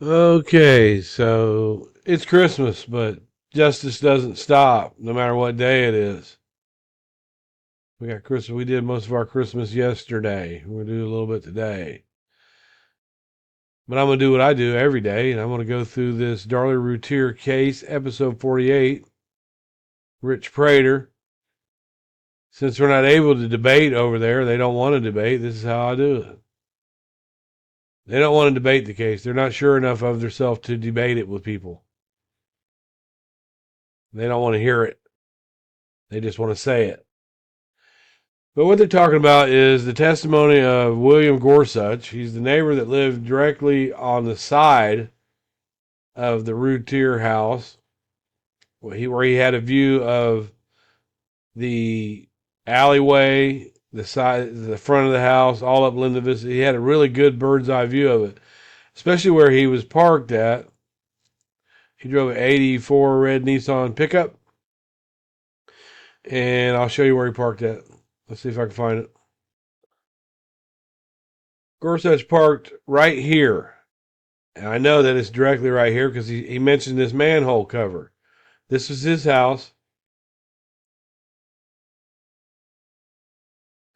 Okay, so it's Christmas, but justice doesn't stop no matter what day it is. We got Christmas. We did most of our Christmas yesterday. We're going to do a little bit today. But I'm going to do what I do every day, and I'm going to go through this Darlie Routier case, episode 48, Rich Prater. Since we're not able to debate over there, they don't want to debate. This is how I do it. They don't want to debate the case. They're not sure enough of themselves to debate it with people. They don't want to hear it. They just want to say it. But what they're talking about is the testimony of William Gorsuch. He's the neighbor that lived directly on the side of the Routier house, where he had a view of the alleyway, the side, the front of the house, all up Linda Vista. He had a really good bird's eye view of it, especially where he was parked at. He drove an '84 red Nissan pickup, and I'll show you where he parked at. Let's see if I can find it. Gorsuch parked right here. And I know that it's directly right here because he mentioned this manhole cover. This was his house.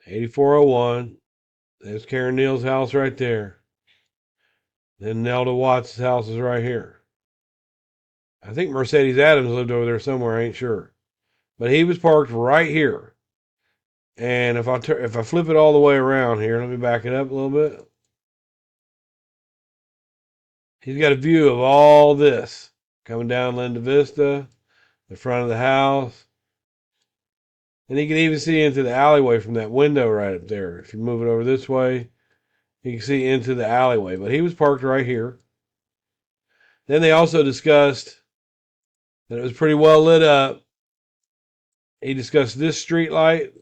8401. There's Karen Neal's house right there. Then Nelda Watts' house is right here. I think Mercedes Adams lived over there somewhere. I ain't sure. But he was parked right here. And if I flip it all the way around here, let me back it up a little bit. He's got a view of all this coming down Linda Vista, the front of the house. And he can even see into the alleyway from that window right up there. If you move it over this way, you can see into the alleyway. But he was parked right here. Then they also discussed that it was pretty well lit up. He discussed this street light.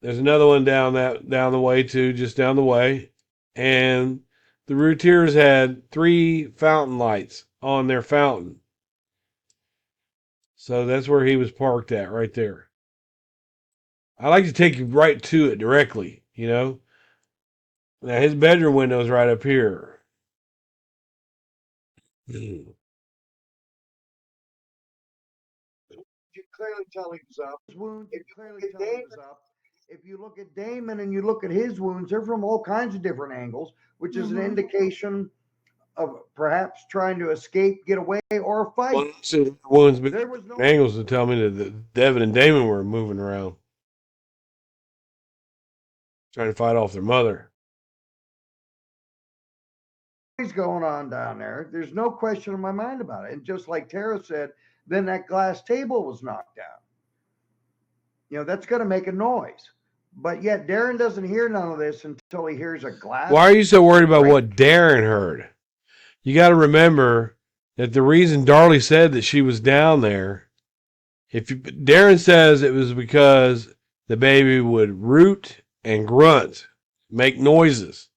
There's another one down the way too, just down the way. And the Routiers had 3 fountain lights on their fountain. So that's where he was parked at, right there. I like to take you right to it directly, you know. Now his bedroom window is right up here. You Clearly tell he was up. His wounds, you clearly tell he was up. If you look at Damon and you look at his wounds, they're from all kinds of different angles, which is an indication of perhaps trying to escape, get away, or a fight. Wounds, but There was no angles to tell me that Devin and Damon were moving around, trying to fight off their mother. noise going on down there. There's no question in my mind about it. And just like Tara said, then that glass table was knocked down. You know, that's going to make a noise. But yet Darren doesn't hear none of this until he hears a glass. Why are you so worried about what Darren heard? You got to remember that the reason Darlie said that she was down there, Darren says it was because the baby would root and grunt, make noises.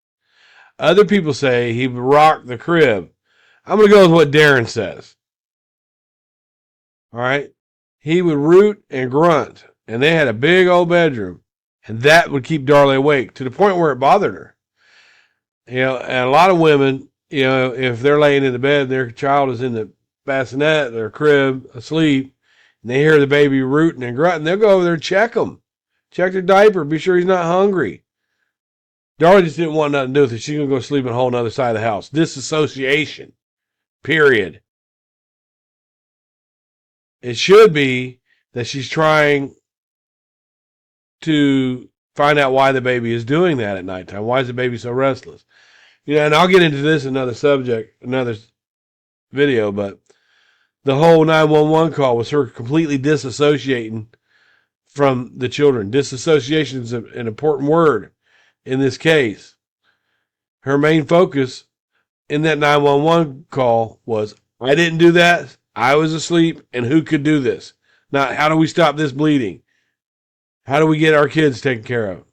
Other people say he would rock the crib. I'm going to go with what Darren says. All right? He would root and grunt, and they had a big old bedroom, and that would keep Darlie awake to the point where it bothered her. You know, and a lot of women, you know, if they're laying in the bed and their child is in the bassinet, their crib, asleep, and they hear the baby rooting and grunting, they'll go over there and check him. Check their diaper, be sure he's not hungry. Darlie just didn't want nothing to do with it. She's going to go sleep in a whole other side of the house. Disassociation. Period. It should be that she's trying to find out why the baby is doing that at nighttime. Why is the baby so restless? You know, and I'll get into this another subject, another video, but the whole 911 call was her completely disassociating from the children. Disassociation is an important word in this case. Her main focus in that 911 call was, I didn't do that. I was asleep, and who could do this? Now, how do we stop this bleeding? How do we get our kids taken care of?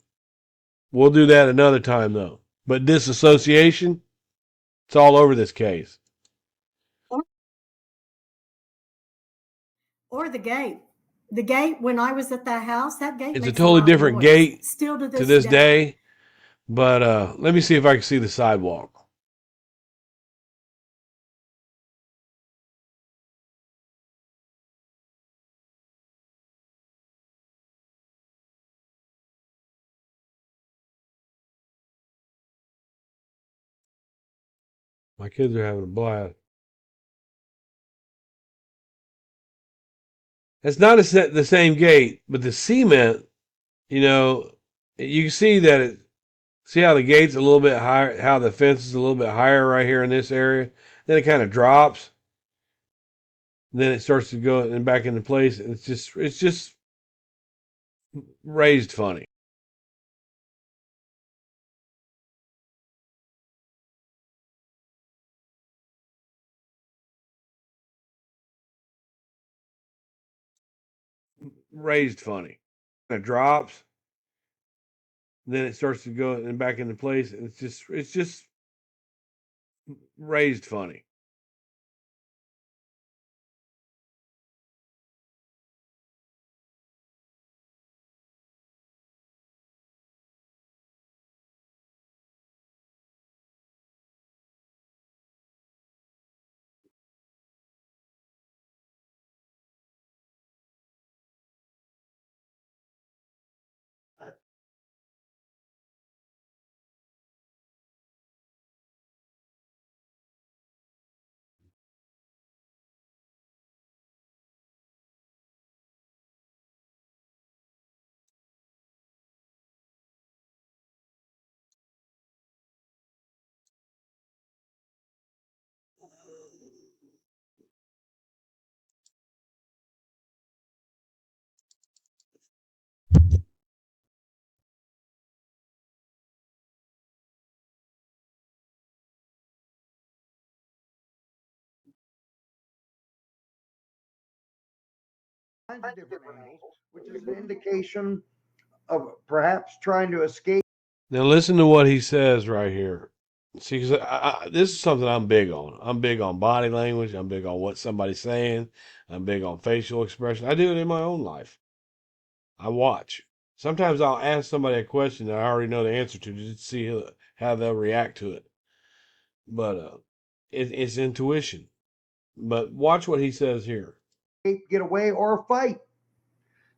We'll do that another time, though. But disassociation, it's all over this case. Or the gate. The gate, when I was at that house, that gate It's makes a totally lot different of noise, gate still to to this day. day. But let me see if I can see the sidewalk. My kids are having a blast. It's not the same gate, but the cement, you know, you can see that it. See how the gate's a little bit higher, how the fence is a little bit higher right here in this area. Then it kind of drops. Then it starts to go and back into place. It's just raised funny. Raised funny. It drops. Then it starts to go and back into place. It's just raised funny. Kinds of different angles, which is an indication of perhaps trying to escape. Now listen to what he says right here. See, 'cause this is something I'm big on. I'm big on body language. I'm big on what somebody's saying. I'm big on facial expression. I do it in my own life. I watch. Sometimes I'll ask somebody a question that I already know the answer to just to see how they'll react to it. But it's intuition. But watch what he says here. Get away, or fight.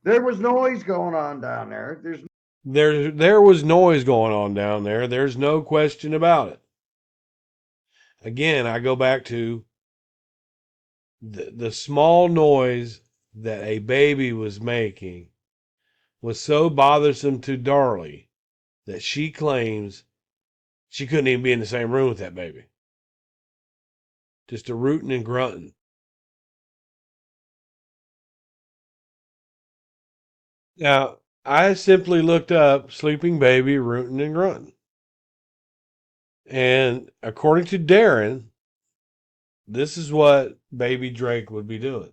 There was noise going on down there. There was noise going on down there. There's no question about it. Again, I go back to the small noise that a baby was making was so bothersome to Darlie that she claims she couldn't even be in the same room with that baby. Just a rooting and grunting. Now, I simply looked up sleeping baby rooting and grunting. And according to Darren, this is what baby Drake would be doing.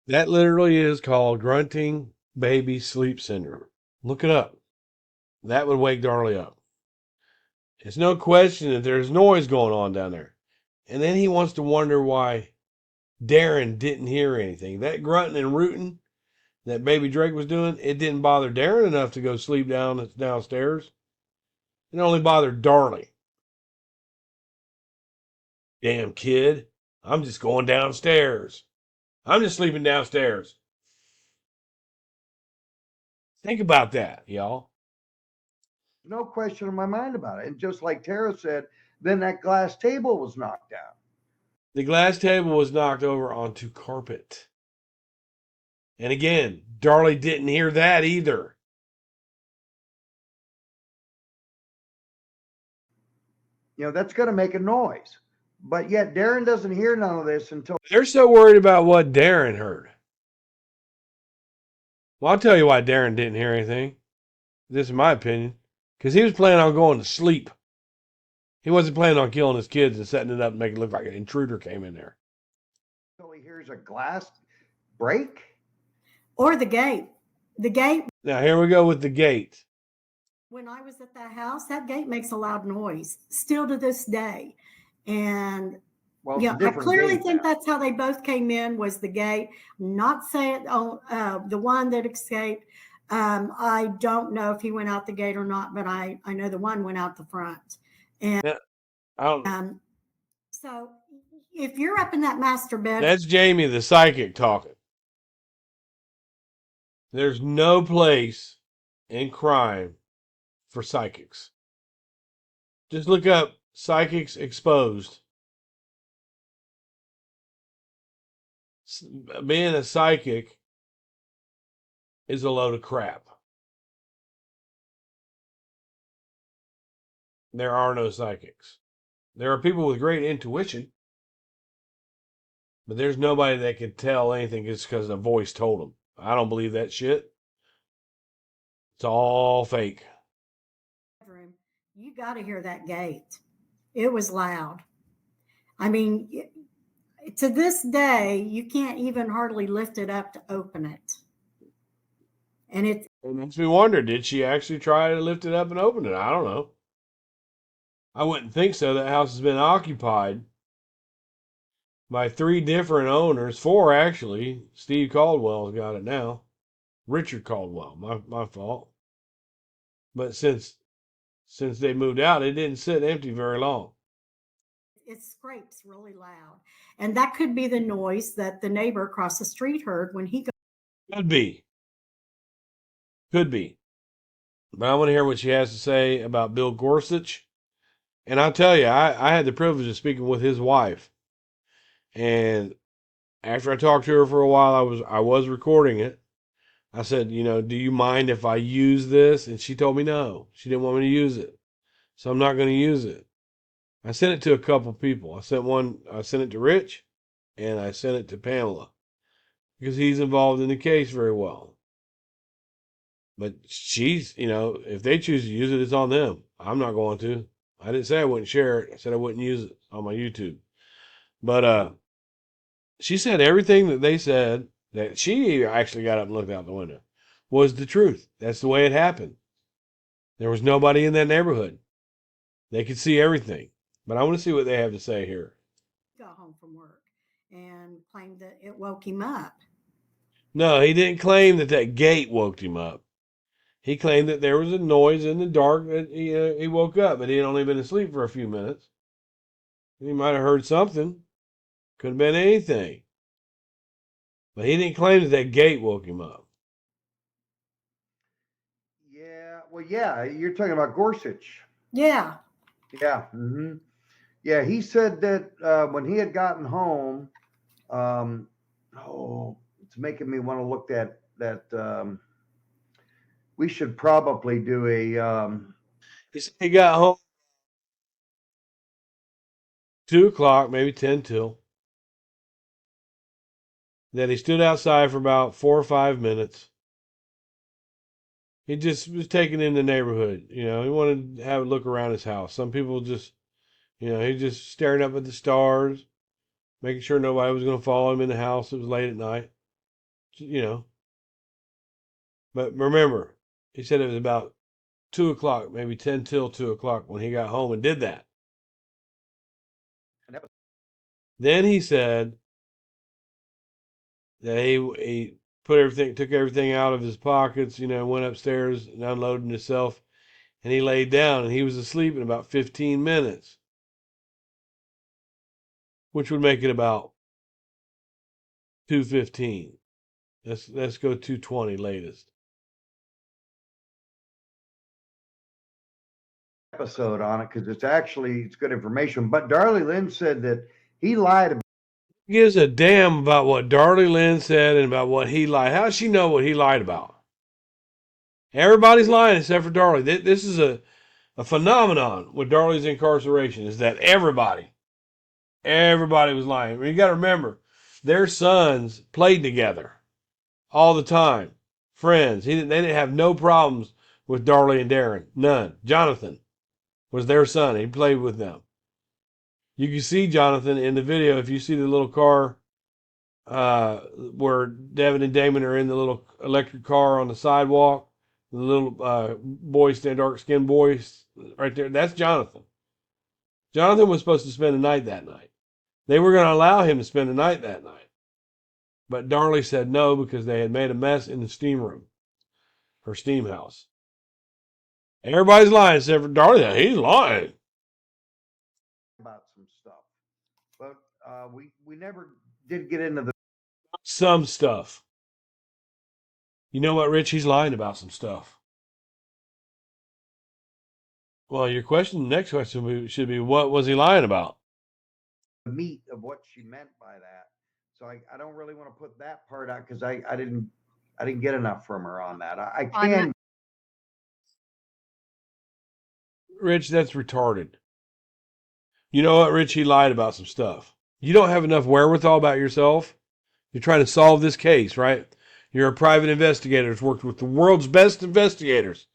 That literally is called grunting baby sleep syndrome. Look it up. That would wake Darlie up. It's no question that there's noise going on down there. And then he wants to wonder why Darren didn't hear anything. That grunting and rooting that baby Drake was doing, it didn't bother Darren enough to go sleep downstairs. It only bothered Darlie. Damn kid, I'm just going downstairs. I'm just sleeping downstairs. Think about that, y'all. No question in my mind about it. And just like Tara said, then that glass table was knocked down. The glass table was knocked over onto carpet. And again, Darlie didn't hear that either. That's going to make a noise. But yet Darren doesn't hear none of this until They're so worried about what Darren heard. Well, I'll tell you why Darren didn't hear anything. This is my opinion. Because he was planning on going to sleep. He wasn't planning on killing his kids and setting it up and making it look like an intruder came in there. he hears a glass break. Or the gate. The gate. Now, here we go with the gate. when I was at that house, that gate makes a loud noise still to this day. And Well, yeah, it's a I different clearly gate think now. that's how they both came in, was the gate. Not saying the one that escaped. I don't know if he went out the gate or not, but I know the one went out the front. And Yeah, I don't. so if you're up in that master bedroom, That's Jamie the psychic talking. There's no place in crime for psychics. Just look up psychics exposed. Being a psychic is a load of crap. There are no psychics. There are people with great intuition, but there's nobody that can tell anything just because a voice told them. I don't believe that shit. It's all fake. you got to hear that gate. It was loud. I mean, to this day, you can't even hardly lift it up to open it. And it makes me wonder, did she actually try to lift it up and open it? I don't know. I wouldn't think so. That house has been occupied by 3 different owners, 4 actually. Steve Caldwell's got it now. Richard Caldwell, my fault. But since they moved out, it didn't sit empty very long. It scrapes really loud. And that could be the noise that the neighbor across the street heard when he Could be. But I want to hear what she has to say about Bill Gorsuch. And I'll tell you, I had the privilege of speaking with his wife. And after I talked to her for a while, I was recording it. I said, do you mind if I use this? And she told me no. She didn't want me to use it. So I'm not going to use it. I sent it to a couple people. I sent it to Rich, and I sent it to Pamela, because he's involved in the case very well. But she's, if they choose to use it, it's on them. I'm not going to. I didn't say I wouldn't share it. I said I wouldn't use it on my YouTube. But she said everything that they said, that she actually got up and looked out the window, was the truth. That's the way it happened. There was nobody in that neighborhood. They could see everything. But I want to see what they have to say here. got home from work and claimed that it woke him up. No, he didn't claim that gate woke him up. He claimed that there was a noise in the dark that he woke up, but he had only been asleep for a few minutes. He might have heard something. Could have been anything. But he didn't claim that gate woke him up. Yeah, well, yeah, you're talking about Gorsuch. Yeah. Yeah. Mm-hmm. Yeah, he said that when he had gotten home, it's making me want to look at that. We should probably do a. He said he got home 2 o'clock, maybe 10 till. That he stood outside for about 4 or 5 minutes. He just was taking in the neighborhood. He wanted to have a look around his house. Some people just, he just staring up at the stars, making sure nobody was going to follow him in the house. It was late at night. But remember, he said it was about 2 o'clock, maybe 10 till 2 o'clock when he got home and did that. Then he said that he took everything out of his pockets, went upstairs and unloaded himself, and he laid down, and he was asleep in about 15 minutes, which would make it about 2:15. Let's go 2:20 latest. Episode on it because it's good information. But Darlie Lynn said that he lied about. Who gives a damn about what Darlie Lynn said and about what he lied? How does she know what he lied about? Everybody's lying except for Darlie. This is a phenomenon with Darlie's incarceration, is that everybody was lying. You got to remember, their sons played together all the time, friends. They didn't have no problems with Darlie and Darren, none. Jonathan was their son. He played with them. You can see Jonathan in the video if you see the little car where Devin and Damon are in the little electric car on the sidewalk The little boy, dark skinned boy right there. That's Jonathan. Jonathan was supposed to spend the night that night. They were going to allow him to spend the night that night. But Darlie said no because they had made a mess in the steam room, her steam house. Everybody's lying except for Darlie. He's lying about some stuff, but we never did get into the some stuff. You know what, Rich? He's lying about some stuff. Well, your question, next question should be, what was he lying about? meat of what she meant by that. So I don't really want to put that part out because I didn't get enough from her on that. I can. Rich, that's retarded. You know what, Rich? He lied about some stuff. You don't have enough wherewithal about yourself. You're trying to solve this case, right? You're a private investigator who's worked with the world's best investigators.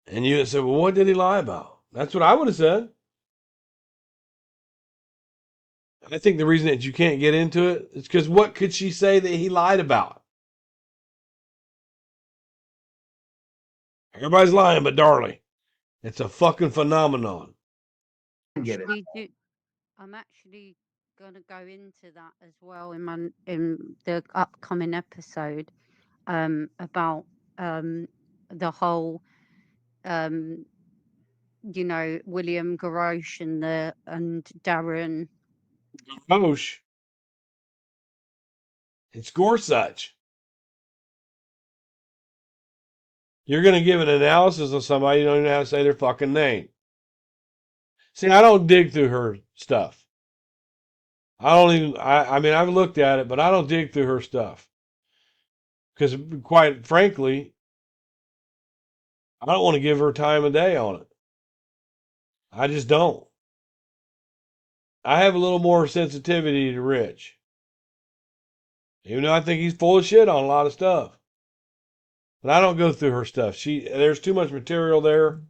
And you said, well, what did he lie about? That's what I would have said. I think the reason that you can't get into it is because what could she say that he lied about? Everybody's lying but Darlie. It's a fucking phenomenon. Get it. I'm actually going to go into that as well in the upcoming episode about the whole William Garrosh and Darren. Garrosh. It's Gorsuch. You're going to give an analysis of somebody, you don't even know how to say their fucking name. See, I don't dig through her stuff. I mean, I've looked at it, but I don't dig through her stuff. Because, quite frankly, I don't want to give her time of day on it. I just don't. I have a little more sensitivity to Rich. Even though I think he's full of shit on a lot of stuff. But I don't go through her stuff. There's too much material there.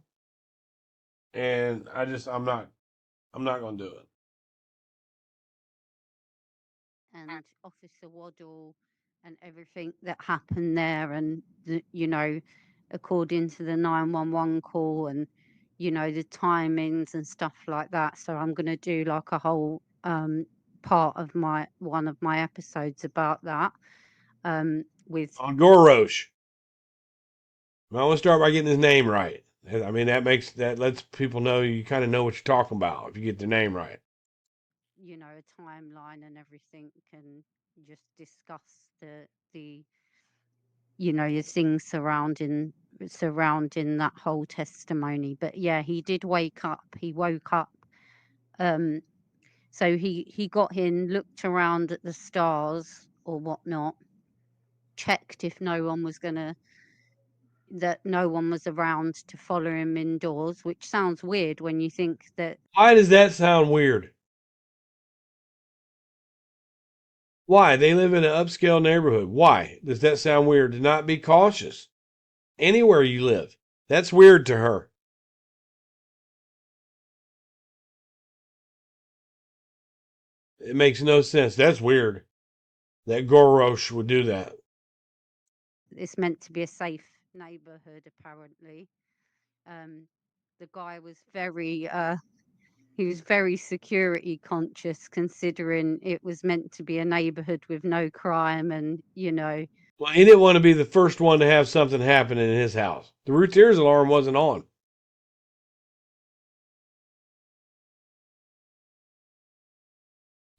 And I'm not going to do it. And Officer Waddle and everything that happened there, and according to the 911 call, and the timings and stuff like that. So I'm going to do like a whole part of one of my episodes about that with On Gorosh. I want to start by getting his name right. I mean, that lets people know you kind of know what you're talking about if you get the name right. A timeline and everything, and just discuss the the things surrounding that whole testimony. But yeah, he did wake up. He woke up. So he got in, looked around at the stars or whatnot, checked if no one was around to follow him indoors, which sounds weird when you think that. Why does that sound weird? Why? They live in an upscale neighborhood. Why does that sound weird to not be cautious? Anywhere you live. That's weird to her. It makes no sense. That's weird that Gorosh would do that. It's meant to be a safe neighborhood, apparently. The guy was very security conscious, considering it was meant to be a neighborhood with no crime, and Well, he didn't want to be the first one to have something happen in his house. The Routier's alarm wasn't on.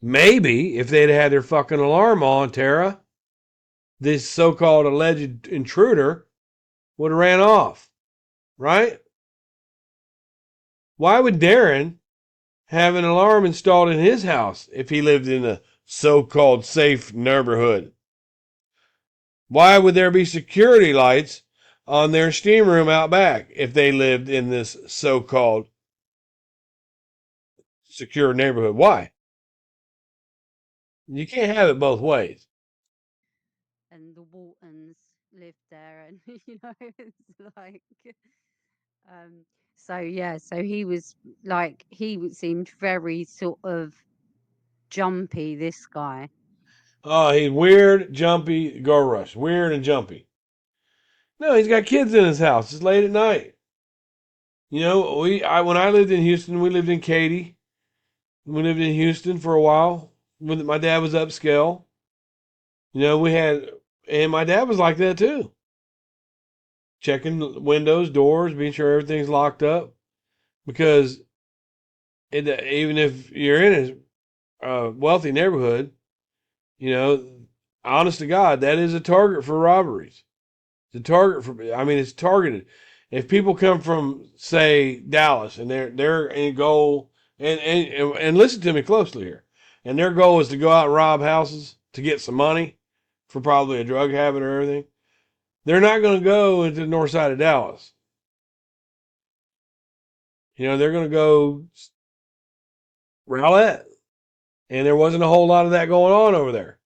Maybe if they'd had their fucking alarm on, Tara, this so-called alleged intruder would have ran off, right? Why would Darren have an alarm installed in his house if he lived in a so-called safe neighborhood? Why would there be security lights on their steam room out back if they lived in this so-called secure neighborhood? Why? You can't have it both ways. And the Waltons lived there, and it's like so yeah, so he was like, seemed very sort of jumpy, this guy. Oh, he's weird, jumpy, Gorosh. Weird and jumpy. No, he's got kids in his house. It's late at night. You know, when I lived in Houston, we lived in Katy. We lived in Houston for a while. When my dad was upscale, you know, and my dad was like that too. Checking windows, doors, being sure everything's locked up. Because even if you're in a wealthy neighborhood, you know, honest to God, that is a target for robberies. It's a target for, I mean, it's targeted. If people come from, say, Dallas, and they're in goal, and listen to me closely here, and their goal is to go out and rob houses to get some money for probably a drug habit or everything, they're not going to go into the north side of Dallas. You know, they're going to go Rowlett, and there wasn't a whole lot of that going on over there.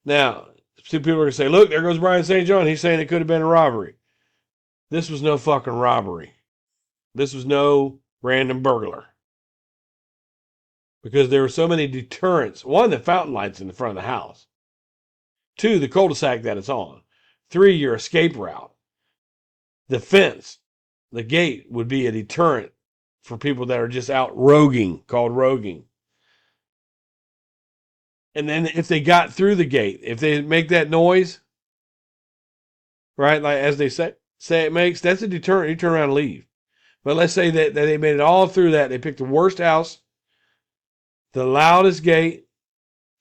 Now, some people are going to say, look, there goes BryanSt.John. He's saying it could have been a robbery. This was no fucking robbery. This was no random burglar. Because there were so many deterrents. One, the fountain lights in the front of the house. Two, the cul-de-sac that it's on. Three, your escape route. The fence, the gate would be a deterrent for people that are just out roguing, called roguing. And then if they got through the gate, if they make that noise, right, like as they say it makes, that's a deterrent. You turn around and leave. But let's say that they made it all through that. They picked the worst house, the loudest gate,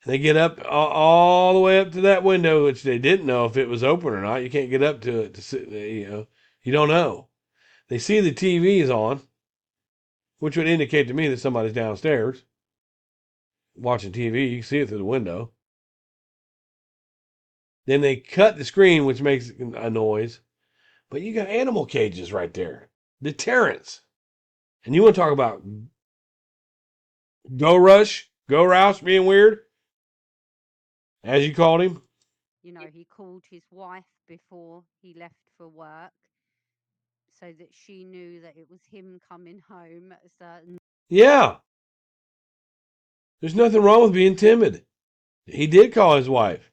and they get up all the way up to that window, which they didn't know if it was open or not. You can't get up to it to sit, you know, you don't know. They see the TV is on, which would indicate to me that somebody's downstairs watching TV. You can see it through the window. Then they cut the screen, which makes a noise. But you got animal cages right there. Deterrence. And you want to talk about Go Rouse being weird, as you called him? You know, he called his wife before he left for work so that she knew that it was him coming home at a certain. Yeah. There's nothing wrong with being timid. He did call his wife.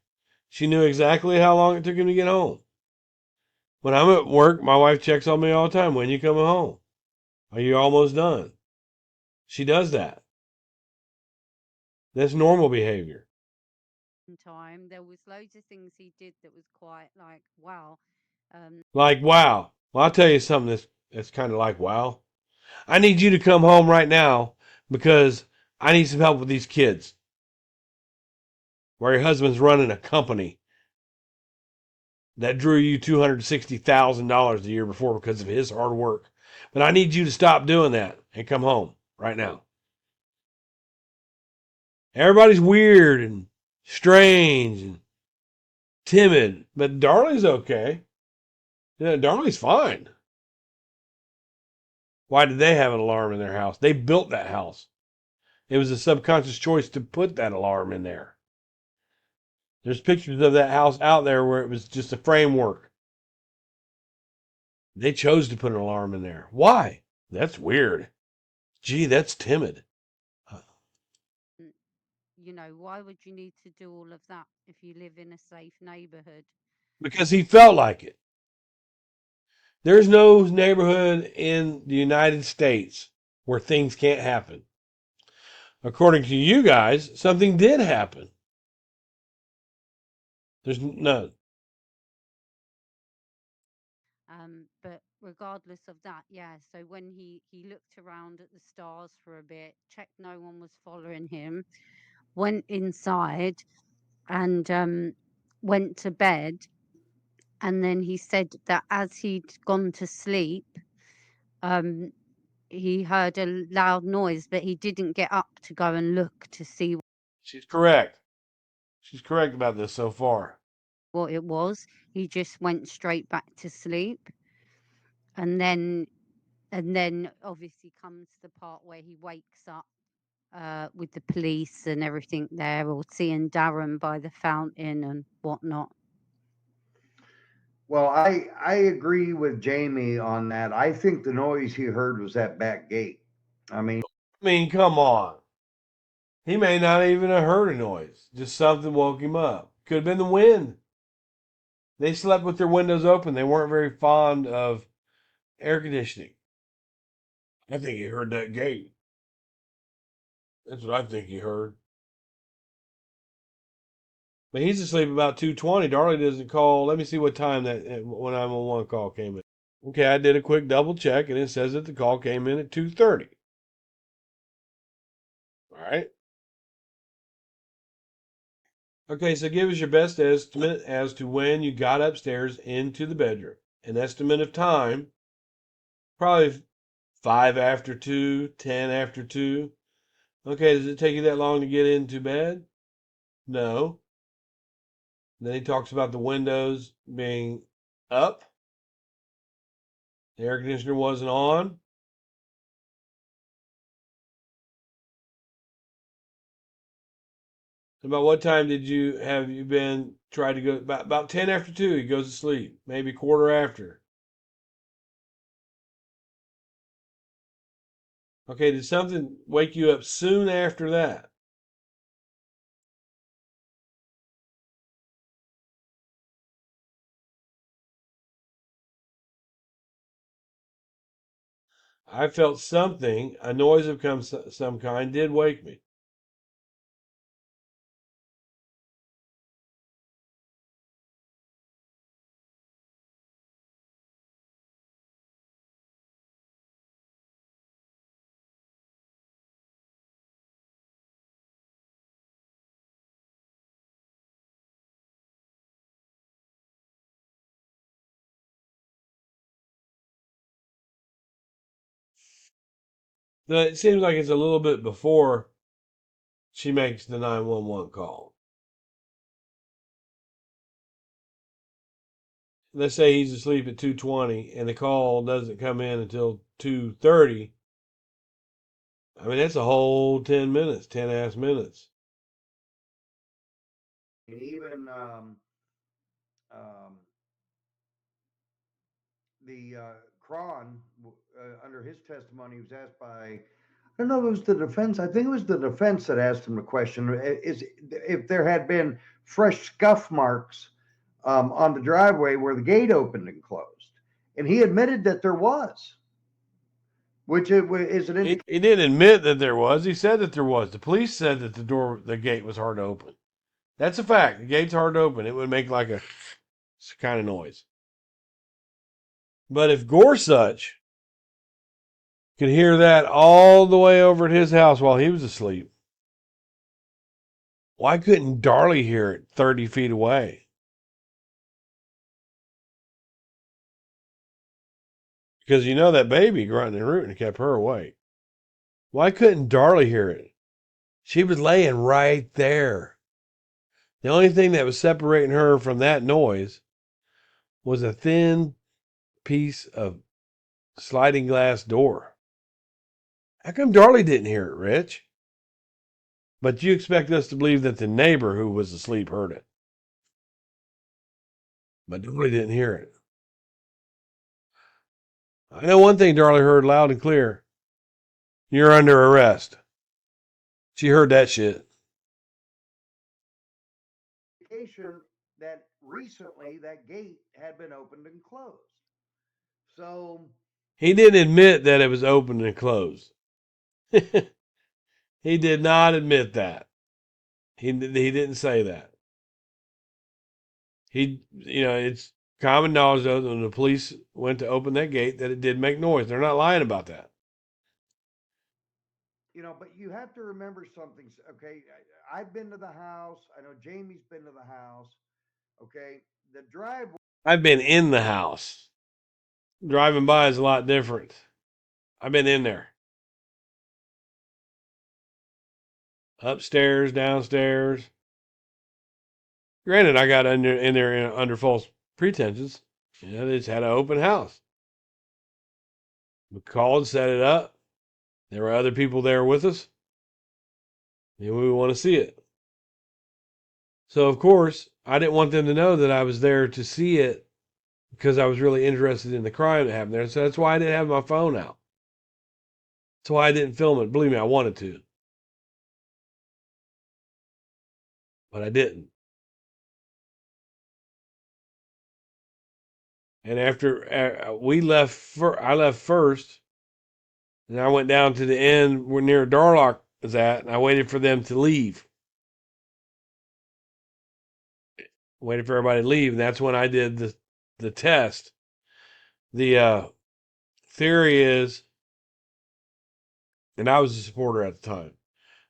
She knew exactly how long it took him to get home. When I'm at work, my wife checks on me all the time. When you coming home? Are you almost done? She does that. That's normal behavior. Time. There was loads of things he did that was quite like, wow. Like, wow. Well, I'll tell you something that's kind of like, wow. I need you to come home right now because I need some help with these kids. Where your husband's running a company that drew you $260,000 the year before because of his hard work. But I need you to stop doing that and come home right now. Everybody's weird and strange and timid, but Darlie's okay. Yeah, Darlie's fine. Why did they have an alarm in their house? They built that house. It was a subconscious choice to put that alarm in there. There's pictures of that house out there where it was just a framework. They chose to put an alarm in there. Why? That's weird. Gee, that's timid. You know, why would you need to do all of that if you live in a safe neighborhood? Because he felt like it. There's no neighborhood in the United States where things can't happen. According to you guys, something did happen. There's none. But regardless of that, yeah. So when he looked around at the stars for a bit, checked no one was following him, went inside, and went to bed. And then he said that as he'd gone to sleep, um, he heard a loud noise, but he didn't get up to go and look to see She's correct. She's correct about this so far. what it was. He just went straight back to sleep. And then obviously comes the part where he wakes up with the police and everything there, or seeing Darren by the fountain and whatnot. Well, I agree with Jamie on that. I think the noise he heard was that back gate. I mean, Come on. He may not even have heard a noise. Just something woke him up. Could have been the wind. They slept with their windows open. They weren't very fond of air conditioning. I think he heard that gate. That's what I think he heard. But he's asleep about 2:20. Darlie doesn't call. Let me see what time that when 911 call came in. Okay, I did a quick double check, and it says that the call came in at 2:30. All right. Okay, so give us your best estimate as to when you got upstairs into the bedroom. An estimate of time, probably 5 after 2, 10 after 2. Okay, does it take you that long to get into bed? No. Then he talks about the windows being up. The air conditioner wasn't on. About what time did you have you been tried to go? About 10 after 2, he goes to sleep. Maybe quarter after. Okay, did something wake you up soon after that? I felt something, a noise of some kind, did wake me. It seems like it's a little bit before she makes the 911 call. Let's say he's asleep at 2:20 and the call doesn't come in until 2:30. I mean, that's a whole 10 minutes, 10 ass minutes. And even um, the Cron, under his testimony, he was asked by, I don't know if it was the defense. I think it was the defense that asked him the question: is if there had been fresh scuff marks on the driveway where the gate opened and closed, and he admitted that there was, which is an indication. He didn't admit that there was. He said that there was. The police said that the gate was hard to open. That's a fact. The gate's hard to open. It would make like a kind of noise. But if Gorsuch could hear that all the way over at his house while he was asleep, why couldn't Darlie hear it 30 feet away? Because you know that baby grunting and rooting kept her awake. Why couldn't Darlie hear it? She was laying right there. The only thing that was separating her from that noise was a thin piece of sliding glass door. How come Darlie didn't hear it, Rich? But you expect us to believe that the neighbor who was asleep heard it. But Darlie didn't hear it. I know one thing Darlie heard loud and clear. You're under arrest. She heard that shit. Indication that recently that gate had been opened and closed. So He didn't admit that it was open and closed. He did not admit that. He didn't say that. It's common knowledge though that when the police went to open that gate that it did make noise. They're not lying about that. but you have to remember something. Okay, I've been to the house. I know Jamie's been to the house. Okay, the driveway. I've been in the house. Driving by is a lot different. I've been in there. Upstairs, downstairs. Granted, I got in there under false pretenses. They just had an open house. We called, set it up. There were other people there with us. And we want to see it. So, of course, I didn't want them to know that I was there to see it because I was really interested in the crime that happened there. So that's why I didn't have my phone out. That's why I didn't film it. Believe me, I wanted to. But I didn't. And after I left first, and I went down to the end where near Darlock was at, and I waited for them to leave. Waited for everybody to leave, and that's when I did the test. The theory is, and I was a supporter at the time.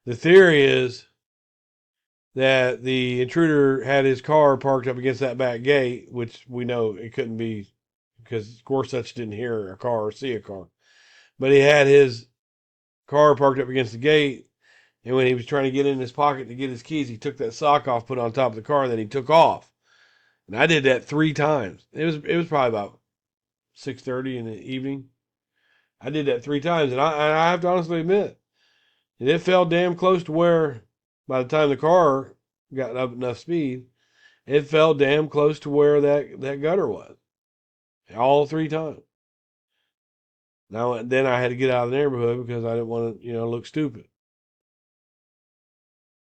The theory is that the intruder had his car parked up against that back gate, which we know it couldn't be because Gorsuch didn't hear a car or see a car. But he had his car parked up against the gate, and when he was trying to get in his pocket to get his keys, he took that sock off, put it on top of the car, and then he took off. And I did that 3 times. It was probably about 6:30 in the evening. I did that 3 times, and I have to honestly admit, and it fell damn close to where, by the time the car got up enough speed, it fell damn close to where that gutter was. All 3 times. Now then, I had to get out of the neighborhood because I didn't want to, look stupid.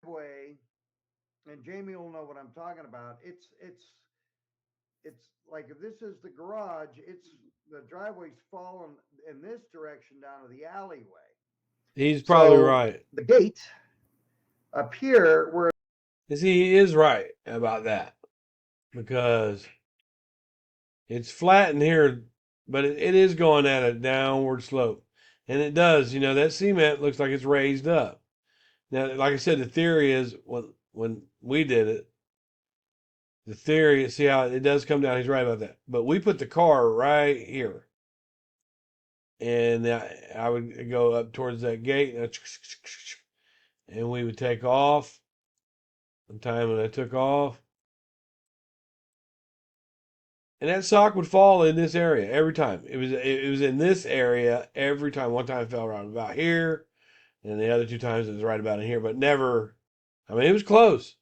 Way, and Jamie will know what I'm talking about. It's like if this is the garage, it's the driveway's fallen in this direction down to the alleyway. He's probably right. The gate up here where He is right about that because it's flat in here, but it is going at a downward slope. And it does, that cement looks like it's raised up. Now, like I said, the theory is when we did it, the theory, see how it does come down. He's right about that. But we put the car right here. And I would go up towards that gate and we would take off. The time when I took off, and that sock would fall in this area every time. It was in this area every time. One time it fell around about here, and the other 2 times it was right about in here, but never. I mean, it was close.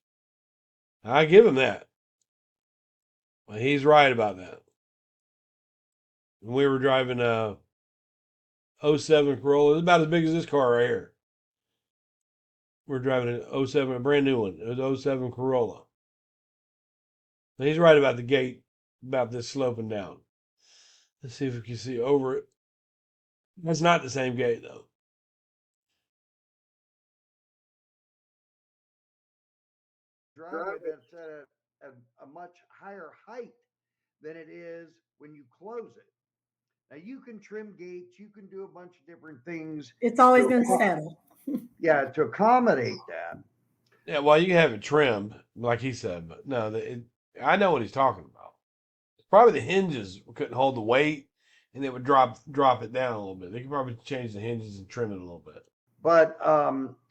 I give him that. Well, he's right about that. We were driving a 07 Corolla. It was about as big as this car right here. We're driving an 07, a brand new one. It was 07 Corolla. And he's right about the gate, about this sloping down. Let's see if we can see over it. That's not the same gate, though. driveway that's at a much higher height than it is when you close it. Now you can trim gates, you can do a bunch of different things. It's always going to settle. Yeah, to accommodate that. Yeah, well, you can have it trimmed, like he said, but no, I know what he's talking about. It's probably the hinges couldn't hold the weight, and it would drop it down a little bit. They could probably change the hinges and trim it a little bit. But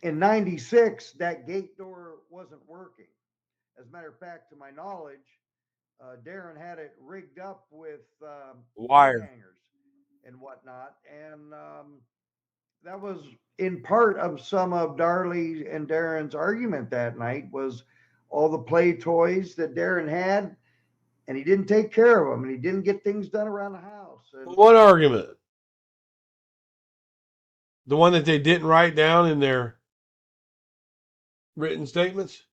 in '96, that gate door wasn't working. As a matter of fact, to my knowledge, Darren had it rigged up with Wire hangers and whatnot, and that was in part of some of Darlie and Darren's argument that night was all the play toys that Darren had, and he didn't take care of them, and he didn't get things done around the house. And What argument? The one that they didn't write down in their written statements?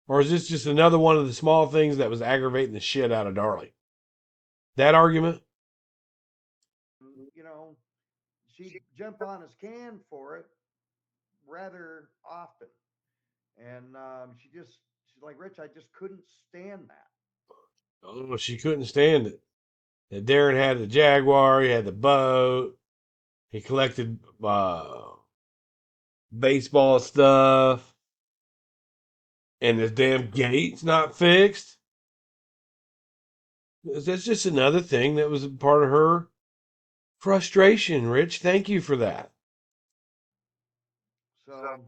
Or is this just another one of the small things that was aggravating the shit out of Darlie? That argument? she'd jump on his can for it rather often. And she's like, Rich, I just couldn't stand that. Oh, she couldn't stand it. And Darren had the Jaguar, he had the boat, he collected baseball stuff, and the damn gate's not fixed. That's just another thing that was a part of her frustration, Rich. Thank you for that. So,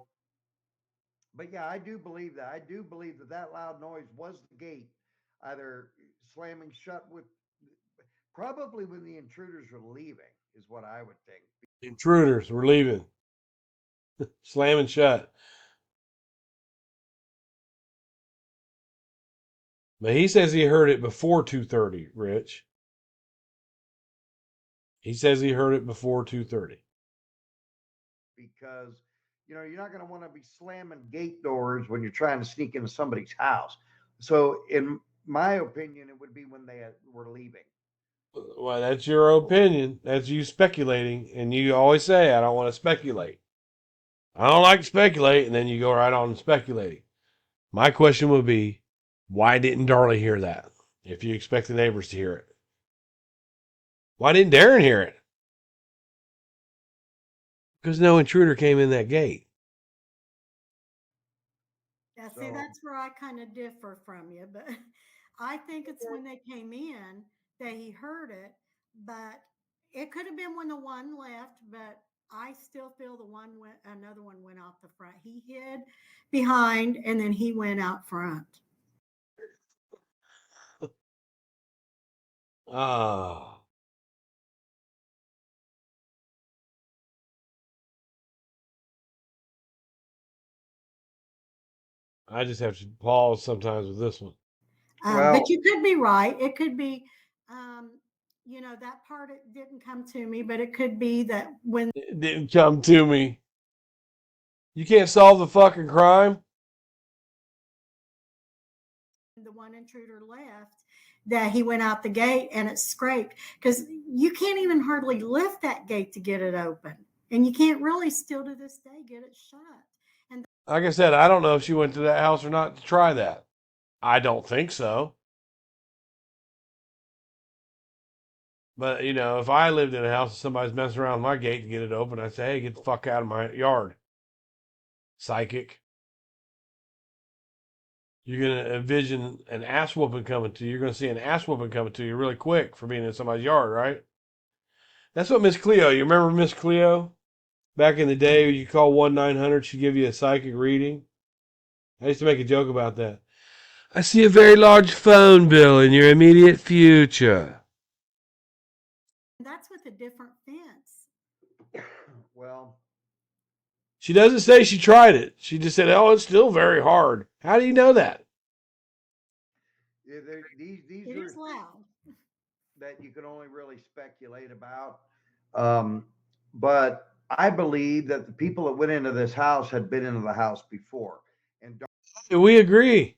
but yeah, I do believe that. I do believe that loud noise was the gate, either slamming shut with, probably when the intruders were leaving, is what I would think. Intruders were leaving. Slamming shut. But he says he heard it before 2:30, Rich. He says he heard it before 2:30. Because you're not going to want to be slamming gate doors when you're trying to sneak into somebody's house. So in my opinion, it would be when they were leaving. Well, that's your opinion. That's you speculating, and you always say, "I don't want to speculate. I don't like to speculate," and then you go right on speculating. My question would be, why didn't Darlie hear that? If you expect the neighbors to hear it, why didn't Darren hear it? Because no intruder came in that gate. Yeah, see, So- that's where I kind of differ from you, but I think it's when they came in that he heard it, but it could have been when the one left, but I still feel another one went out the front. He hid behind and then he went out front. Ah. I just have to pause sometimes with this one. Well- But you could be right. It could be, that part it didn't come to me, but it could be that when It didn't come to me. You can't solve the fucking crime? the one intruder left, that he went out the gate and it scraped, because you can't even hardly lift that gate to get it open, and you can't really still to this day get it shut. And Like I said, I don't know if she went to that house or not to try that. I don't think so. But, if I lived in a house and somebody's messing around with my gate to get it open, I'd say, hey, get the fuck out of my yard. Psychic. You're going to envision an ass whooping coming to you. You're going to see an ass whooping coming to you really quick for being in somebody's yard, right? That's what Miss Cleo, you remember Miss Cleo? Back in the day, you call 1-900, she'd give you a psychic reading. I used to make a joke about that. I see a very large phone bill in your immediate future. that's with a different fence. Well, She doesn't say she tried it. She just said, oh, it's still very hard. How do you know that? yeah, these It are is loud. that you can only really speculate about. But I believe that the people that went into this house had been into the house before. And We agree.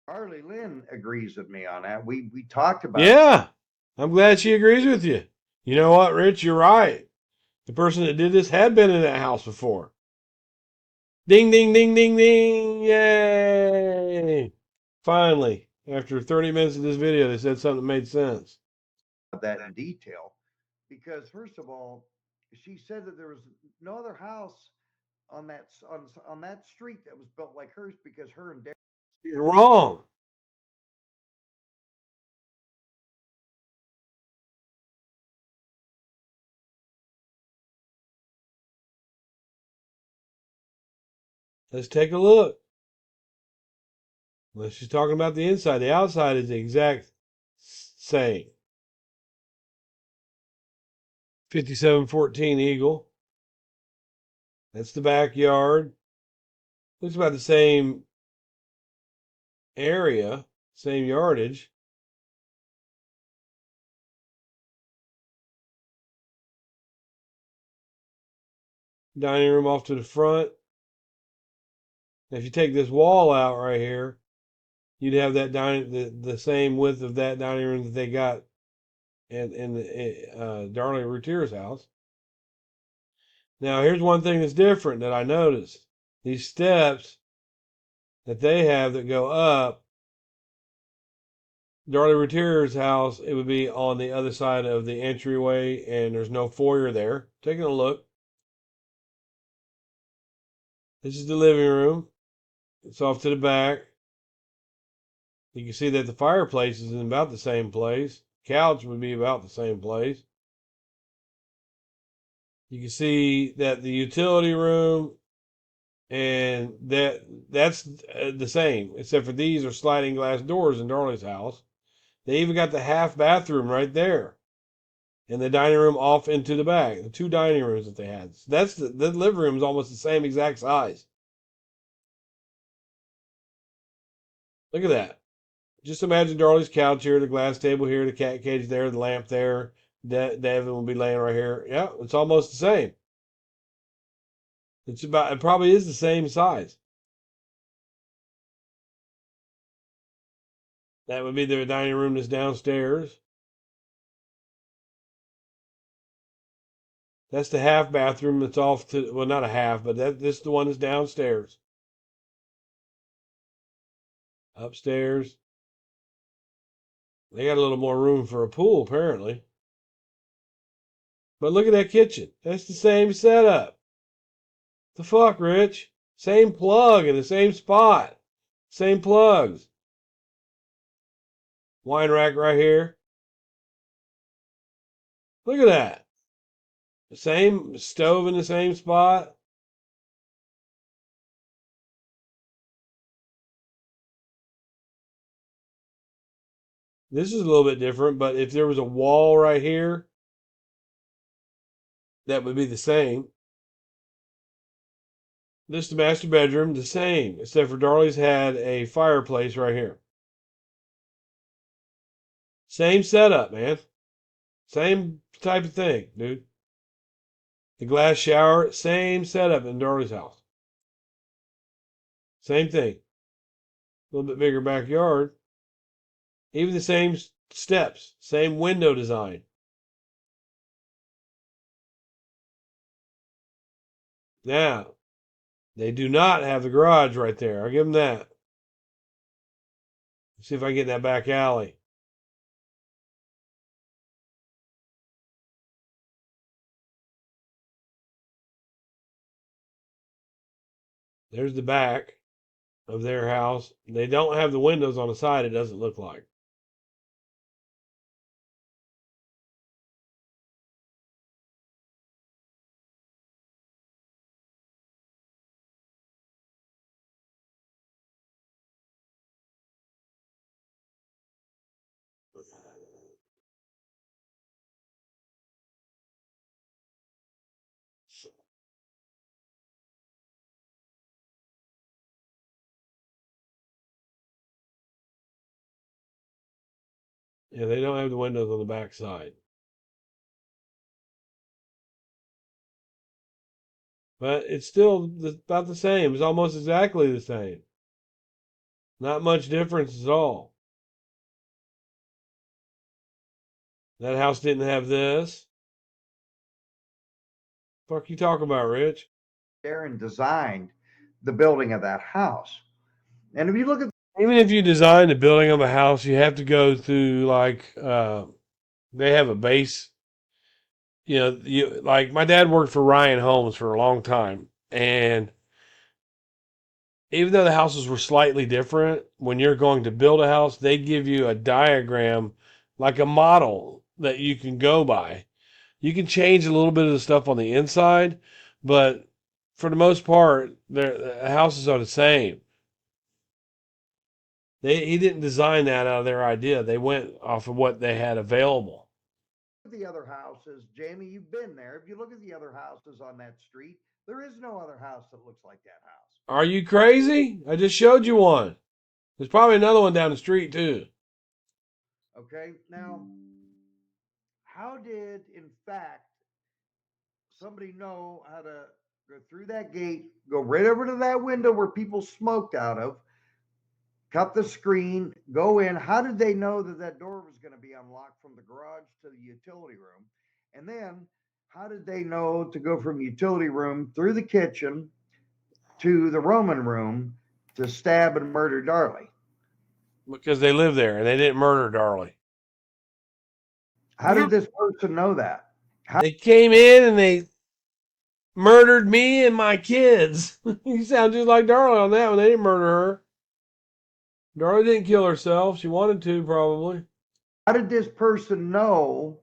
Darlie Lynn agrees with me on that. We talked about it. Yeah. I'm glad she agrees with you. You know what, Rich? You're right. The person that did this had been in that house before. Ding, ding, ding, ding, ding. Yay. Finally, after 30 minutes of this video, they said something that made sense. that in detail, because first of all, she said that there was no other house on that street that was built like hers, because her and Darren. You're wrong. Let's take a look. Well, she's talking about the inside. The outside is the exact same. 5714 Eagle. That's the backyard. Looks about the same area, same yardage. Dining room off to the front. If you take this wall out right here, you'd have that the same width of that dining room that they got in the Darlie Routier's house. Now, here's one thing that's different that I noticed. These steps that they have that go up, Darlie Routier's house, it would be on the other side of the entryway, and there's no foyer there. Taking a look. This is the living room. It's off to the back. You can see that the fireplace is in about the same place. Couch would be about the same place. You can see that the utility room and that's the same, except for these are sliding glass doors in Darlie's house. They even got the half bathroom right there, and the dining room off into the back. The two dining rooms that they had. So that's the living room is almost the same exact size. Look at that. Just imagine Darlie's couch here, the glass table here, the cat cage there, the lamp there. Devin will be laying right here. Yeah, it's almost the same. It probably is the same size. That would be the dining room that's downstairs. That's the half bathroom that's off to, well, not a half, but this is the one that's downstairs. Upstairs. They got a little more room for a pool, apparently. But look at that kitchen. That's the same setup. The fuck, Rich? Same plug in the same spot. Same plugs. Wine rack right here. Look at that. The same stove in the same spot. This is a little bit different, but if there was a wall right here, that would be the same. This is the master bedroom, the same, except for Darlie's had a fireplace right here. Same setup, man. Same type of thing, dude. The glass shower, same setup in Darlie's house. Same thing. A little bit bigger backyard. Even the same steps, same window design. Now, they do not have the garage right there. I'll give them that. Let's see if I can get in that back alley. There's the back of their house. They don't have the windows on the side, it doesn't look like. Yeah, they don't have the windows on the back side. But it's still about the same. It's almost exactly the same. Not much difference at all. That house didn't have this. Fuck you talking about, Rich? There and designed the building of that house. And if you look at Even if you design the building of a house, you have to go through they have a base. You know, like my dad worked for Ryan Homes for a long time, and even though the houses were slightly different, when you're going to build a house, they give you a diagram, like a model that you can go by. You can change a little bit of the stuff on the inside, but for the most part, the houses are the same. He didn't design that out of their idea. They went off of what they had available. the other houses, Jamie, you've been there. If you look at the other houses on that street, there is no other house that looks like that house. Are you crazy? I just showed you one. There's probably another one down the street too. Okay, now, how did, in fact, somebody know how to go through that gate, go right over to that window where people smoked out of, cut the screen, go in? How did they know that that door was going to be unlocked from the garage to the utility room? And then how did they know to go from utility room through the kitchen to the Roman room to stab and murder Darlie? Because they live there and they didn't murder Darlie. How Yeah. did this person know that? They came in and they murdered me and my kids. You sound just like Darlie on that one. They didn't murder her. Darlie didn't kill herself. She wanted to, probably. How did this person know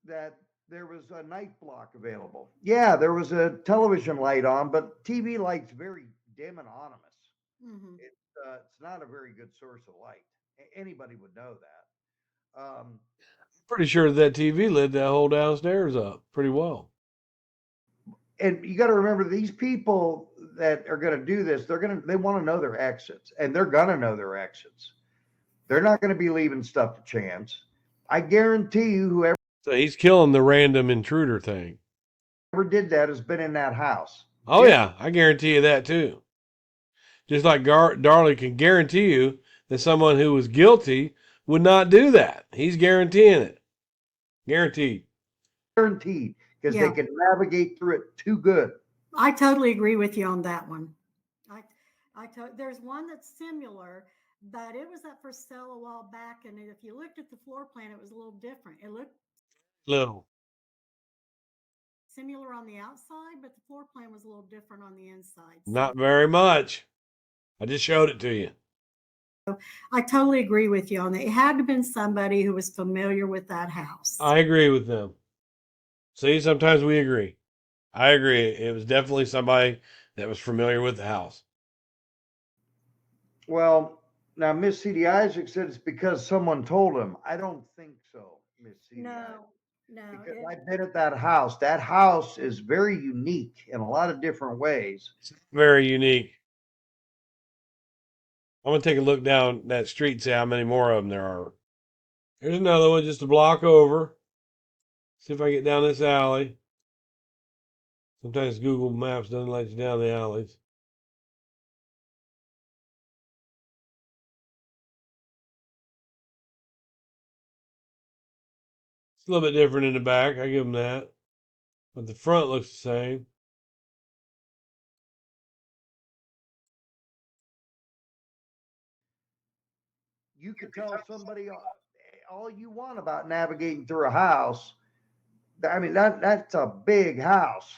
that there was a night block available? Yeah, there was a television light on, but TV light's very dim and anonymous. Mhm. It's not a very good source of light. Anybody would know that. Pretty sure that TV lit that whole downstairs up pretty well. And you got to remember, these people that are going to do this, they want to know their exits, and they're going to know their exits. They're not going to be leaving stuff to chance. I guarantee you, whoever So he's killing the random intruder thing. did that has been in that house. Oh, yeah. I guarantee you that, too. Just like Darlie can guarantee you that someone who was guilty would not do that. He's guaranteeing it. Guaranteed. Guaranteed, because Yeah. they can navigate through it too good. I totally agree with you on that one. There's one that's similar, but it was up for sale a while back, and if you looked at the floor plan, it was a little different. It looked Little. similar on the outside, but the floor plan was a little different on the inside. So Not very much. I just showed it to you. I totally agree with you on that. It had to have been somebody who was familiar with that house. I agree with them. See, sometimes we agree. I agree. It was definitely somebody that was familiar with the house. Well, now Miss C.D. Isaac said it's because someone told him. I don't think so, Miss C.D. Isaac. No. Because I've been at that house. That house is very unique in a lot of different ways. Very unique. I'm going to take a look down that street and see how many more of them there are. Here's another one just a block over. See if I get down this alley. Sometimes Google Maps doesn't let you down the alleys. It's a little bit different in the back. I give them that. But the front looks the same. You could tell somebody all you want about navigating through a house. I mean, that's a big house.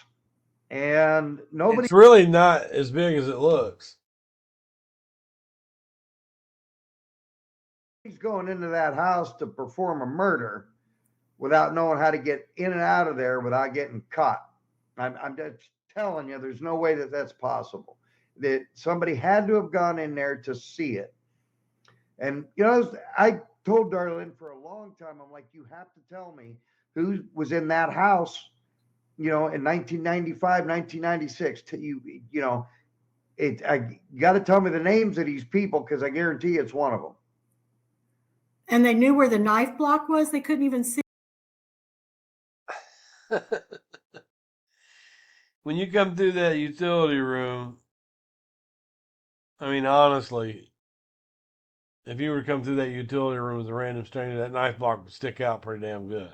And nobody's It's really not as big as it looks. going into that house to perform a murder without knowing how to get in and out of there without getting caught. I'm just telling you, there's no way that that's possible. That somebody had to have gone in there to see it. And, you know, I told Darlene for a long time, I'm like, you have to tell me who was in that house, you know, in 1995, 1996. You know, I got to tell me the names of these people because I guarantee it's one of them. And they knew where the knife block was. They couldn't even see. When you come through that utility room, I mean, honestly, if you were to come through that utility room with a random stranger, that knife block would stick out pretty damn good.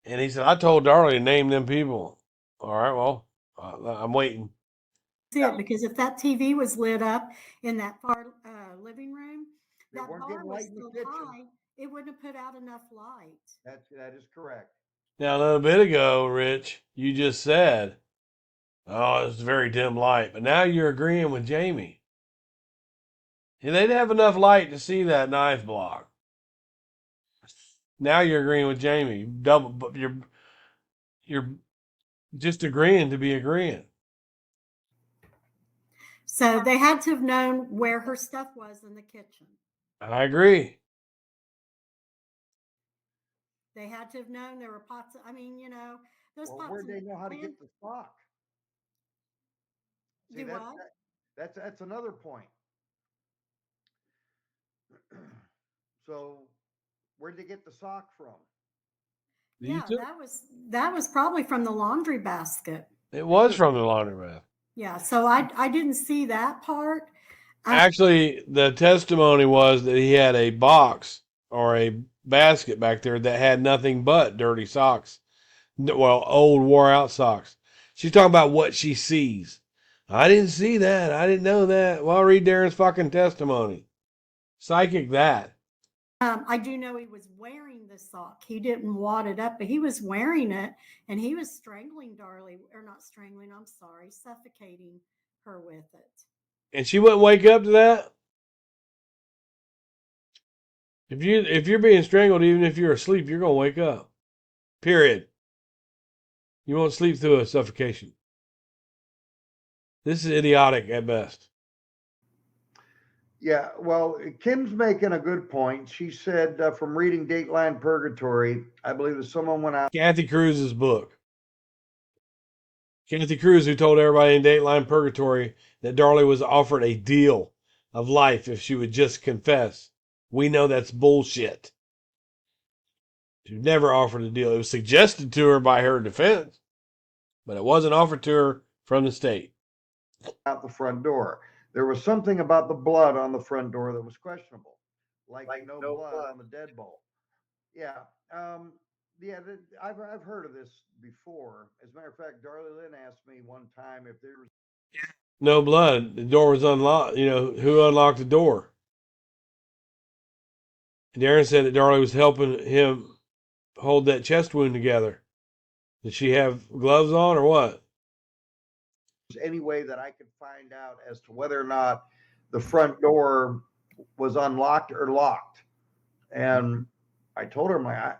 And he said, I told Darlie to name them people. All right, well, I'm waiting. It because if that TV was lit up in that far living room, They that weren't bar getting was light in the so kitchen. high, it wouldn't have put out enough light. That is correct. Now, a little bit ago, Rich, you just said, oh, it's very dim light. But now you're agreeing with Jamie. And they'd have enough light to see that knife block. Now you're agreeing with Jamie. You're just agreeing to be agreeing. So they had to have known where her stuff was in the kitchen. I agree. They had to have known there were pots. I mean, you know, those Well, pots. where'd they know how to get the sock? See, Do what? that's another point. So, where'd they get the sock from? Yeah, that was probably from the laundry basket. It was from the laundromat. Yeah, so I didn't see that part. Actually, the testimony was that he had a box or a basket back there that had nothing but dirty socks. Well, old wore out socks. She's talking about what she sees. I didn't see that. I didn't know that. Well, read Darren's fucking testimony. Psychic that. I do know he was wearing the sock. He didn't wad it up, but he was wearing it, and he was strangling Darlie, or not strangling, I'm sorry, suffocating her with it. And she wouldn't wake up to that? If you're being strangled, even if you're asleep, you're gonna wake up. Period. You won't sleep through a suffocation. This is idiotic at best. Yeah, well, Kim's making a good point. She said from reading Dateline Purgatory, I believe that someone went out. Kathy Cruz's book. Kathy Cruz, who told everybody in Dateline Purgatory that Darlie was offered a deal of life if she would just confess. We know that's bullshit. She never offered a deal. It was suggested to her by her defense, but it wasn't offered to her from the state. Out the front door. There was something about the blood on the front door that was questionable, like no blood on the deadbolt. Yeah. Yeah, I've heard of this before. As a matter of fact, Darlie Lynn asked me one time if there was No blood. The door was unlocked. You know, who unlocked the door? Darren said that Darlie was helping him hold that chest wound together. Did she have gloves on or what? any way that I could find out as to whether or not the front door was unlocked or locked. And I told her, I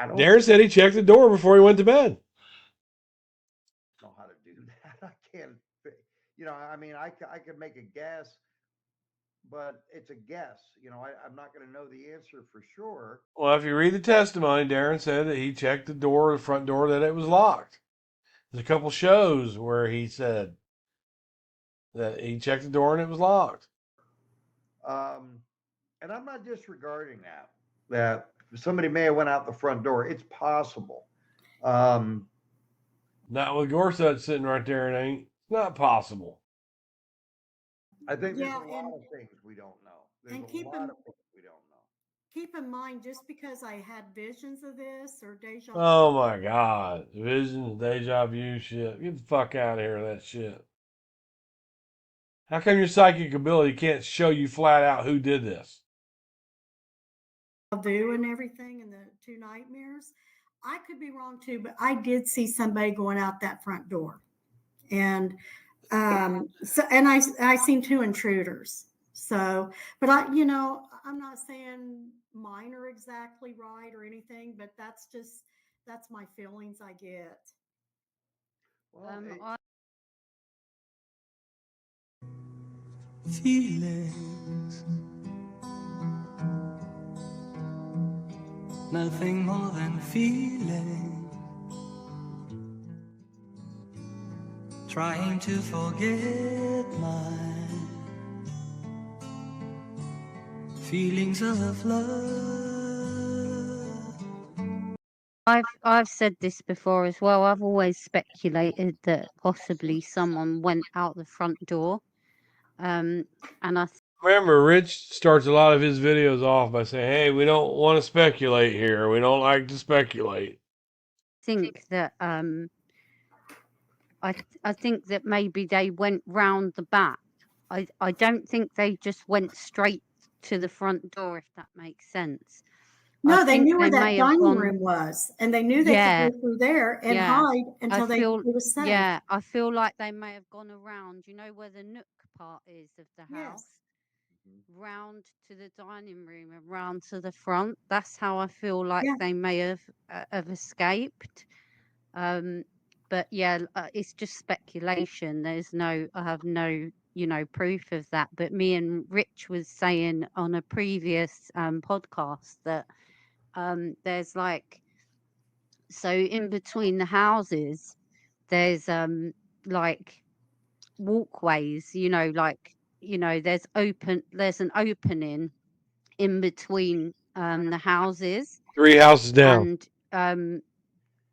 don't Darren said he checked the door before he went to bed. know how to do that. I can't, I mean, I could make a guess, but it's a guess. I'm not going to know the answer for sure. Well, if you read the testimony, Darren said that he checked the door, the front door, that it was locked. There's a couple shows where he said that he checked the door and it was locked. And I'm not disregarding that somebody may have went out the front door. It's possible. Not with Gorsuch sitting right there, it ain't. It's not possible. I think there's Yeah, a lot of things we don't know. There's and a lot of things we don't know. keep in mind, just because I had visions of this or deja vu, Oh my God. Visions, deja vu shit. Get the fuck out of here with that shit. How come your psychic ability can't show you flat out who did this? and everything and the two nightmares, I could be wrong too, but I did see somebody going out that front door. And I seen two intruders. So, but I'm not saying mine are exactly right or anything, but that's my feelings I get. Well, Feelings, nothing more than feeling. Trying to forget my feelings of love. I've said this before as well. I've always speculated that possibly someone went out the front door. And I Remember, Rich starts a lot of his videos off by saying, hey, we don't want to speculate here. We don't like to speculate. think that I think that maybe they went round the back. I don't think they just went straight to the front door, if that makes sense. No, I they think knew where they that may have dining gone. room was, and they knew they Yeah, could go through there and yeah. hide I until feel, it was safe. yeah, I feel like they may have gone around. You know where the nook part is of the house, Yes. round to the dining room and round to the front. That's how I feel like Yeah. they may have escaped. But yeah, it's just speculation. I have no, proof of that. But me and Rich was saying on a previous podcast that there's so in between the houses, there's like walkways, there's an opening in between the houses, 3 houses down. and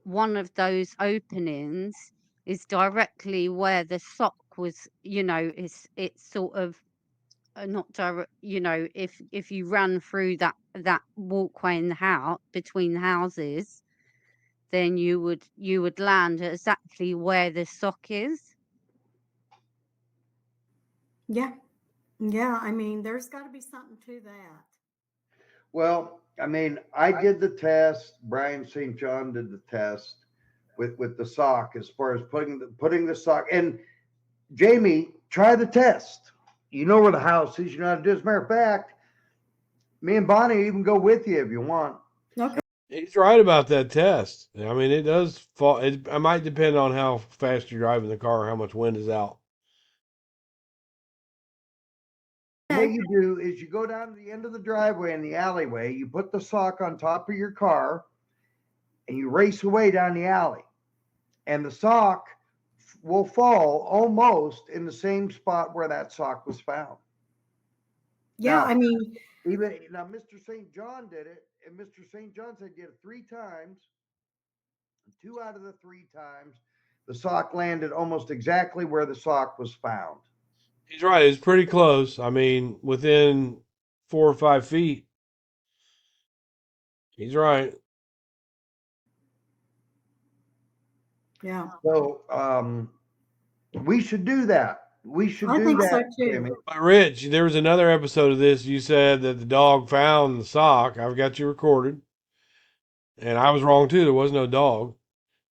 one of those openings is directly where the sock was, it's sort of not direct, if you ran through that walkway in the house between the houses, then you would land at exactly where the sock is. Yeah. Yeah. I mean, there's got to be something to that. Well, I mean, I did the test. BryanSt.John did the test with the sock as far as putting the sock. And Jamie, try the test. You know where the house is. You know how to do it. As a matter of fact, me and Bonnie even go with you if you want. Okay. He's right about that test. I mean, it does fall. It might depend on how fast you're driving the car, how much wind is out. What you do is you go down to the end of the driveway in the alleyway, you put the sock on top of your car, and you race away down the alley. And the sock will fall almost in the same spot where that sock was found. Yeah. Now, I mean, now Mr. St. John did it, and Mr. St. John said he did it 3 times. 2 out of the 3 times, the sock landed almost exactly where the sock was found. He's right. It's pretty close. I mean, within 4 or 5 feet. He's right. Yeah. So we should do that. We should I do think that, so too. Jimmy. But Rich, there was another episode of this. You said that the dog found the sock. I've got you recorded. And I was wrong too. There was no dog.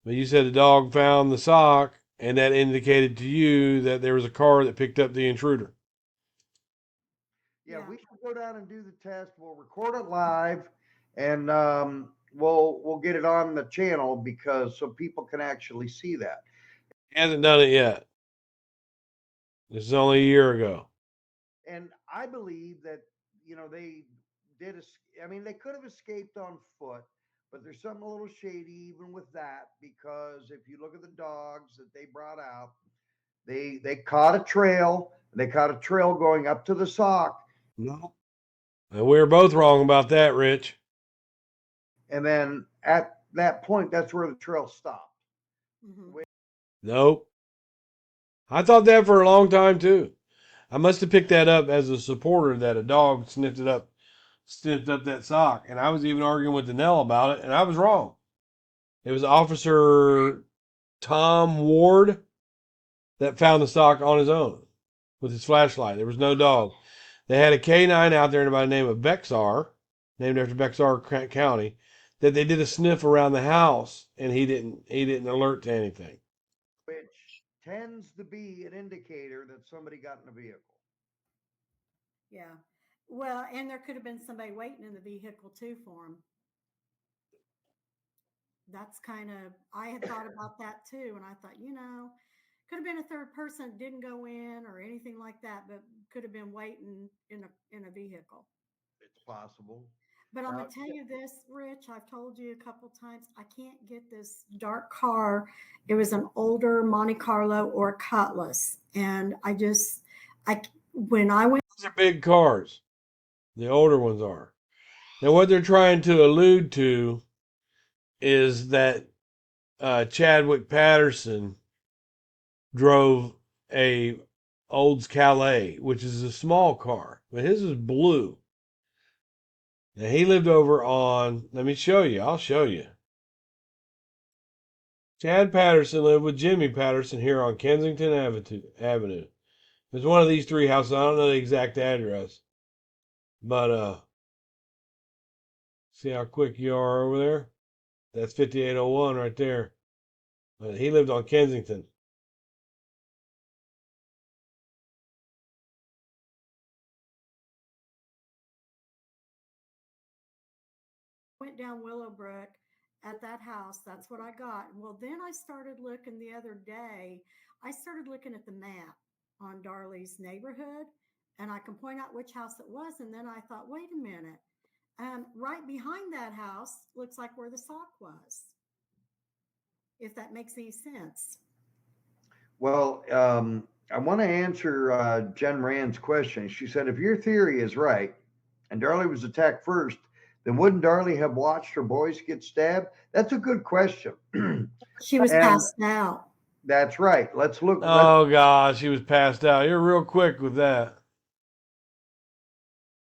But you said the dog found the sock, and that indicated to you that there was a car that picked up the intruder. Yeah, Yeah. we should go down and do the test. We'll record it live, and we'll get it on the channel because so people can actually see that. He hasn't done it yet. This is only a year ago. And I believe that they did. I mean, they could have escaped on foot, but there's something a little shady even with that because if you look at the dogs that they brought out, they caught a trail. They caught a trail going up to the sock, No. And we were both wrong about that, Rich. and then at that point, that's where the trail stopped. Mhm. Nope. I thought that for a long time too. I must have picked that up as a supporter that a dog sniffed up that sock. And I was even arguing with Danelle about it, and I was wrong. It was Officer Tom Ward that found the sock on his own with his flashlight. There was no dog. They had a K9 out there by the name of Bexar, named after Bexar County, that they did a sniff around the house, and he didn't alert to anything. Which tends to be an indicator that somebody got in a vehicle. Yeah. Well, and there could have been somebody waiting in the vehicle too for him. That's kind of, I had thought about that too. And I thought, could have been a third person that didn't go in or anything like that, but could have been waiting in a vehicle. It's possible. But I'm Now, gonna tell you this, Rich. I've told you a couple times. I can't get this dark car. It was an older Monte Carlo or Cutlass, and when I went. Those are big cars. The older ones are. Now, what they're trying to allude to is that Chadwick Patterson drove a Olds Calais, which is a small car, but his is blue. Now, he lived over on, let me show you, I'll show you. Chad Patterson lived with Jimmy Patterson here on Kensington Avenue. It's one of these three houses. I don't know the exact address. But see how quick you are over there? That's 5801 right there. But he lived on Kensington. Went down Willowbrook at that house. That's what I got. Well, then I started looking the other day. I started looking at the map on Darlie's neighborhood, and I can point out which house it was. And then I thought, wait a minute. Right behind that house looks like where the sock was, if that makes any sense. Well, I want to answer Jen Rand's question. She said, if your theory is right and Darlie was attacked first, then wouldn't Darlie have watched her boys get stabbed? That's a good question. She was And passed out. that's right. Let's look. Oh, gosh, he was passed out. You're real quick with that.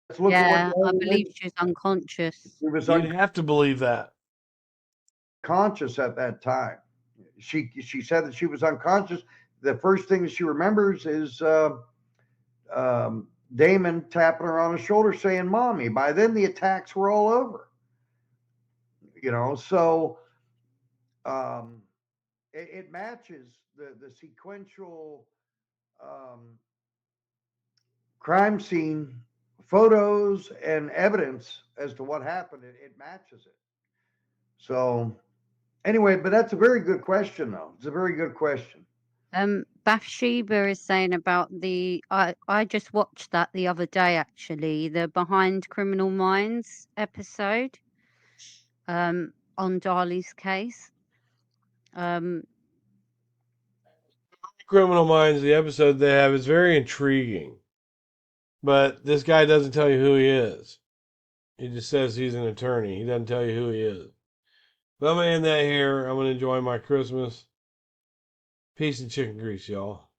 Let's look Yeah, at I what Darlie believe did. she was unconscious. She was You'd have to believe that. unconscious at that time. She said that she was unconscious. The first thing that she remembers is Damon tapping her on the shoulder saying, "Mommy." By then, the attacks were all over. So it matches the sequential crime scene photos and evidence as to what happened. It matches it. So anyway, but that's a very good question, though. It's a very good question. Bathsheba is saying about I just watched that the other day actually, the Behind Criminal Minds episode on Darlie's case. Criminal Minds, the episode they have, is very intriguing. But this guy doesn't tell you who he is. He just says he's an attorney. He doesn't tell you who he is. But I'm going to end that here. I'm going to enjoy my Christmas. Peace and chicken grease, y'all.